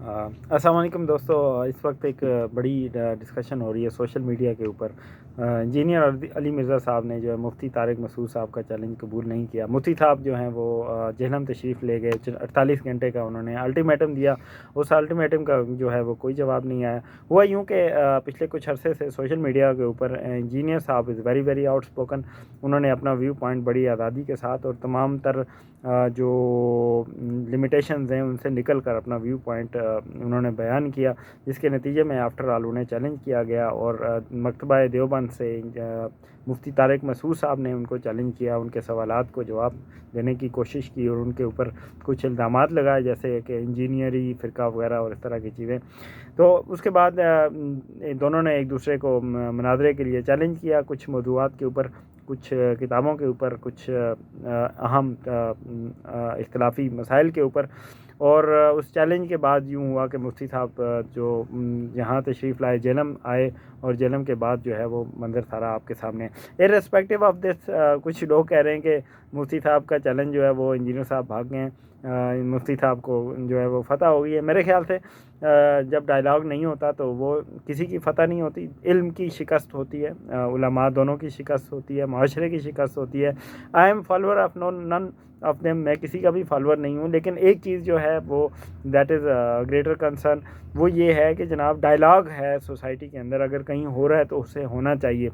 अस्सलाम वालेकुम दोस्तों, इस वक्त एक बड़ी डिस्कशन हो रही है सोशल मीडिया के ऊपर। इंजीनियर अली मिर्ज़ा साहब ने जो है मुफ्ती तारिक मसूद साहब का चैलेंज कबूल नहीं किया। मुफ्ती साहब जो हैं वो जेहलम तशरीफ़ ले गए, 48 घंटे का उन्होंने अल्टीमेटम दिया। उस अल्टीमेटम का जो है वो कोई जवाब नहीं आया। हुआ यूँ कि पिछले कुछ अरसे से सोशल मीडिया के ऊपर इंजीनियर साहब इज़ वेरी वेरी आउटस्पोकन। उन्होंने अपना व्यू पॉइंट बड़ी आज़ादी के साथ और तमाम तर जो लिमिटेशंस हैं उनसे निकल कर अपना व्यू पॉइंट उन्होंने बयान किया, जिसके नतीजे में आफ्टर ऑल उन्हें चैलेंज किया गया और मकतबा देवबंद से मुफ्ती तारिक मसूद साहब ने उनको चैलेंज किया, उनके सवालात को जवाब देने की कोशिश की और उनके ऊपर कुछ इल्ज़ामात लगाए, जैसे कि इंजीनियरी फ़िरका वगैरह और इस तरह की चीज़ें। तो उसके बाद दोनों ने एक दूसरे को मुनाज़रे के लिए चैलेंज किया, कुछ मौज़ूआत के ऊपर, कुछ किताबों के ऊपर, कुछ अहम इख्तिलाफ़ी मसाइल के ऊपर। और उस चैलेंज के बाद यूँ हुआ कि मुफ्ती साहब जो यहाँ तशरीफ़ लाए, जेहलम आए और जेहलम के बाद जो है वो मंज़र सारा आपके सामने है। इर्रेस्पेक्टिव ऑफ दिस, कुछ लोग कह रहे हैं कि मुफ्ती साहब का चैलेंज जो है वो इंजीनियर साहब भाग गए हैं, मुफ्ती साहब को जो है वो फ़तह हो गई है। मेरे ख़्याल से जब डायलॉग नहीं होता तो वो किसी की फ़तह नहीं होती, इल्म की शिकस्त होती है, उलमा दोनों की शिकस्त होती है, माशरे की शिकस्त होती है। I am follower of none of them, मैं किसी का भी फॉलोअर नहीं हूँ, लेकिन एक चीज़ जो है वो दैट इज़ ग्रेटर कंसर्न, वो ये है कि जनाब डायलॉग है सोसाइटी के अंदर, अगर कहीं हो रहा है तो उससे होना चाहिए।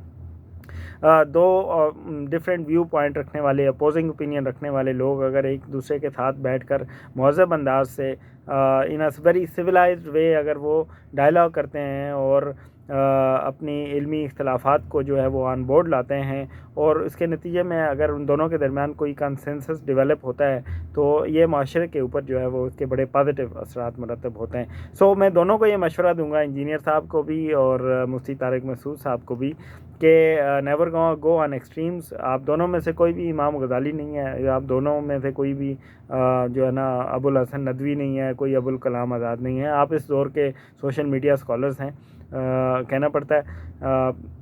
दो डिफरेंट व्यू पॉइंट रखने वाले, अपोजिंग ओपिनियन रखने वाले लोग अगर एक दूसरे के साथ बैठकर महज़ब अंदाज से इन अ वेरी सिविलाइज्ड वे अगर वो डायलॉग करते हैं और अपनी इल्मी इख्तलाफात को जो है वो ऑन बोर्ड लाते हैं और इसके नतीजे में अगर उन दोनों के दरमियान कोई कंसेंसस डेवलप होता है तो ये माशरे के ऊपर जो है वो उसके बड़े पॉजिटिव असरात मरतब होते हैं। सो मैं दोनों को ये मशवरा दूंगा, इंजीनियर साहब को भी और मुफ्ती तारिक मसूद साहब को भी, कि नेवर गो ऑन एक्सट्रीम्स। आप दोनों में से कोई भी इमाम गज़ाली नहीं है, आप दोनों में से कोई भी जो है ना अबुल हसन नदवी नहीं है, कोई अबुल कलाम आज़ाद नहीं है। आप इस दौर के सोशल मीडिया स्कॉलर्स हैं, कहना पड़ता है।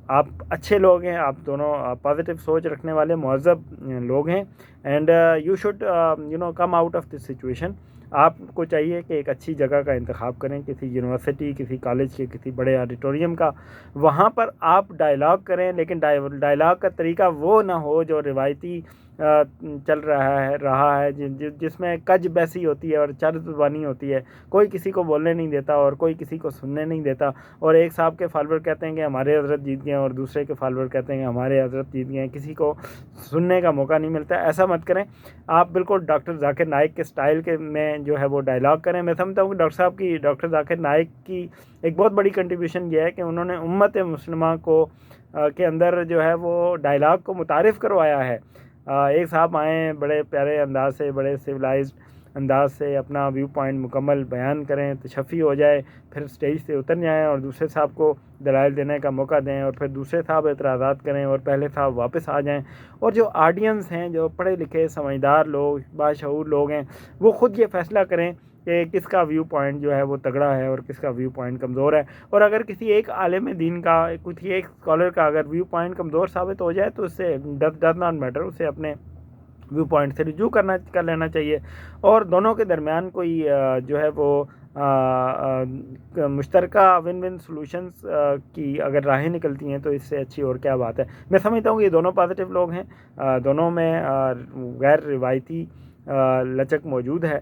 आप अच्छे लोग हैं, आप दोनों पॉजिटिव सोच रखने वाले महज़ब लोग हैं, and you should come out of this situation. आपको चाहिए कि एक अच्छी जगह का इंतखाब करें, किसी यूनिवर्सिटी, किसी कॉलेज के किसी बड़े ऑडिटोरियम का, वहाँ पर आप डायलॉग करें, लेकिन डायलॉग का तरीका वो ना हो जो रिवायती चल रहा है जिसमें कज बैसी होती है और चर ज़ुबानी होती है। कोई किसी को बोलने नहीं देता और कोई किसी को सुनने नहीं देता, और एक साहब के फॉलोअर कहते हैं कि हमारे हज़रत जीत गए और दूसरे के फॉलोअर कहते हैं कि हमारे हज़रत जीत गए, किसी को सुनने का मौका नहीं मिलता। ऐसा मत करें। आप बिल्कुल डॉक्टर ज़ाकिर नाइक के स्टाइल के में जो है वो डायलॉग करें। मैं समझता हूँ कि डॉक्टर ज़ाकिर नाइक की एक बहुत बड़ी कंट्रीब्यूशन ये है कि उन्होंने उम्मत मुस्लिमा को के अंदर जो है वो डायलॉग को मुतारिफ़ करवाया है। एक साहब आएँ बड़े प्यारे अंदाज से, बड़े सिविलाइज्ड अंदाज से अपना व्यू पॉइंट मुकम्मल बयान करें, तशफ़ी हो जाए, फिर स्टेज से उतर जाएँ और दूसरे साहब को दलाइल देने का मौका दें, और फिर दूसरे साहब एतराज़ात करें और पहले साहब वापस आ जाएँ। और जो ऑडियंस हैं, जो पढ़े लिखे समझदार लोग, बाशऊर लोग हैं, वो ख़ुद ये फ़ैसला करें कि किसका व्यू पॉइंट जो है वो तगड़ा है और किसका व्यू पॉइंट कमज़ोर है। और अगर किसी एक आलिम दीन का, किसी एक स्कॉलर का अगर व्यू पॉइंट कमज़ोर साबित हो जाए तो उससे डज़ नॉट मैटर, उसे अपने व्यू पॉइंट से रिजू कर लेना चाहिए। और दोनों के दरमियान कोई जो है वो मुश्तरका विन विन सॉल्यूशंस की अगर राहें निकलती हैं तो इससे अच्छी और क्या बात है। मैं समझता हूँ कि ये दोनों पॉजिटिव लोग हैं, दोनों में गैर रिवायती लचक मौजूद है,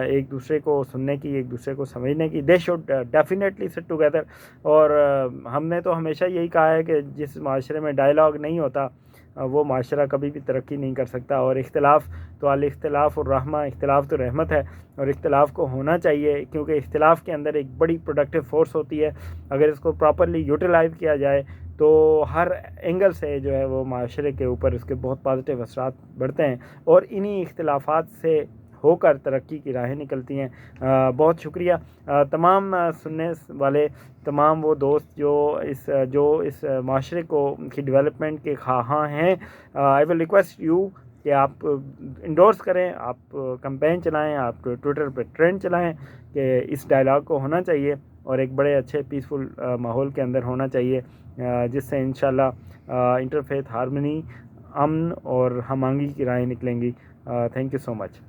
एक दूसरे को सुनने की, एक दूसरे को समझने की। They should definitely sit together. और हमने तो हमेशा यही कहा है कि जिस माशरे में डायलॉग नहीं होता वो माशरा कभी भी तरक्की नहीं कर सकता। और इख्तिलाफ़ तो अल इख्तिलाफ़ और रहमा, इख्तिलाफ़ तो रहमत है और इख्तिलाफ़ को होना चाहिए, क्योंकि इख्तिलाफ़ के अंदर एक बड़ी प्रोडक्टिव फ़ोर्स होती है। अगर इसको प्रॉपरली यूटिलाइज़ किया जाए तो हर एंगल से जो है वो माशरे के ऊपर इसके बहुत पॉजिटिव असरात बढ़ते हैं और इन्हीं इख्तिलाफ़ात से होकर तरक्की की राहें निकलती हैं। बहुत शुक्रिया तमाम सुनने वाले, तमाम वो दोस्त जो इस माशरे को की डेवलपमेंट के ख़्वाहां हैं। आई विल रिक्वेस्ट यू कि आप इंडोर्स करें, आप कैंपेन चलाएं, आप ट्विटर पर ट्रेंड चलाएं कि इस डायलॉग को होना चाहिए और एक बड़े अच्छे पीसफुल माहौल के अंदर होना चाहिए, जिससे इंशाल्लाह इंटरफेथ हार्मनी, अमन और हम आहंगी की राहें निकलेंगी। Thank you so much.